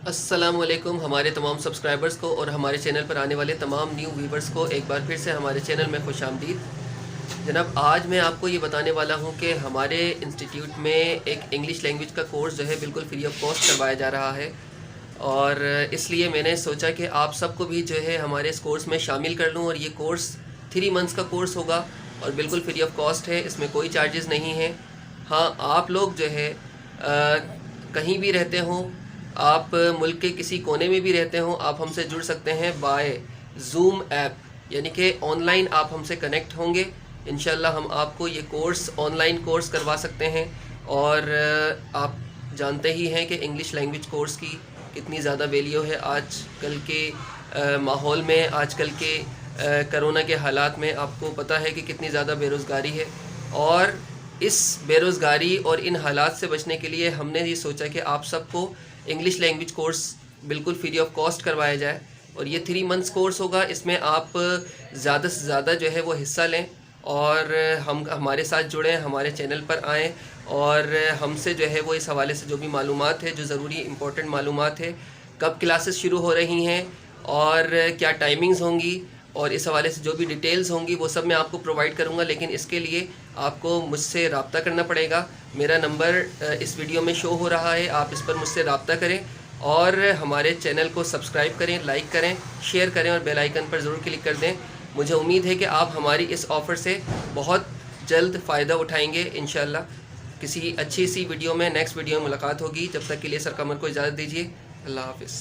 السلام علیکم ہمارے تمام سبسکرائبرز کو اور ہمارے چینل پر آنے والے تمام نیو ویورز کو ایک بار پھر سے ہمارے چینل میں خوش آمدید جناب۔ آج میں آپ کو یہ بتانے والا ہوں کہ ہمارے انسٹیٹیوٹ میں ایک انگلش لینگویج کا کورس جو ہے بالکل فری آف کاسٹ کروایا جا رہا ہے، اور اس لیے میں نے سوچا کہ آپ سب کو بھی جو ہے ہمارے اس کورس میں شامل کر لوں۔ اور یہ کورس 3 منتھس کا کورس ہوگا اور بالکل فری آف کاسٹ ہے، اس میں کوئی چارجز نہیں ہیں۔ ہاں، آپ لوگ جو ہے کہیں بھی رہتے ہوں، آپ ملک کے کسی کونے میں بھی رہتے ہوں، آپ ہم سے جڑ سکتے ہیں بائے زوم ایپ، یعنی کہ آن لائن آپ ہم سے کنیکٹ ہوں گے۔ انشاءاللہ ہم آپ کو یہ کورس آن لائن کورس کروا سکتے ہیں۔ اور آپ جانتے ہی ہیں کہ انگلش لینگویج کورس کی کتنی زیادہ ویلیو ہے آج کل کے ماحول میں، آج کل کے کرونا کے حالات میں۔ آپ کو پتہ ہے کہ کتنی زیادہ بے روزگاری ہے، اور اس بے روزگاری اور ان حالات سے بچنے کے لیے ہم نے یہ سوچا کہ آپ سب کو انگلش لینگویج کورس بالکل فری آف کاسٹ کروایا جائے۔ اور یہ 3 منتھس کورس ہوگا، اس میں آپ زیادہ سے زیادہ جو ہے وہ حصہ لیں اور ہمارے ساتھ جڑیں، ہمارے چینل پر آئیں، اور ہم سے جو ہے وہ اس حوالے سے جو بھی معلومات ہے، جو ضروری امپورٹنٹ معلومات ہے، کب کلاسز شروع ہو رہی ہیں اور کیا ٹائمنگز ہوں گی، اور اس حوالے سے جو بھی ڈیٹیلز ہوں گی وہ سب میں آپ کو پرووائڈ کروں گا۔ لیکن اس کے لیے آپ کو مجھ سے رابطہ کرنا پڑے گا۔ میرا نمبر اس ویڈیو میں شو ہو رہا ہے، آپ اس پر مجھ سے رابطہ کریں اور ہمارے چینل کو سبسکرائب کریں، لائک کریں، شیئر کریں اور بیل آئیکن پر ضرور کلک کر دیں۔ مجھے امید ہے کہ آپ ہماری اس آفر سے بہت جلد فائدہ اٹھائیں گے انشاءاللہ۔ کسی اچھی سی ویڈیو میں، نیکسٹ ویڈیو میں ملاقات ہوگی۔ جب تک کے لیے سر قمر کو اجازت دیجیے۔ اللہ حافظ۔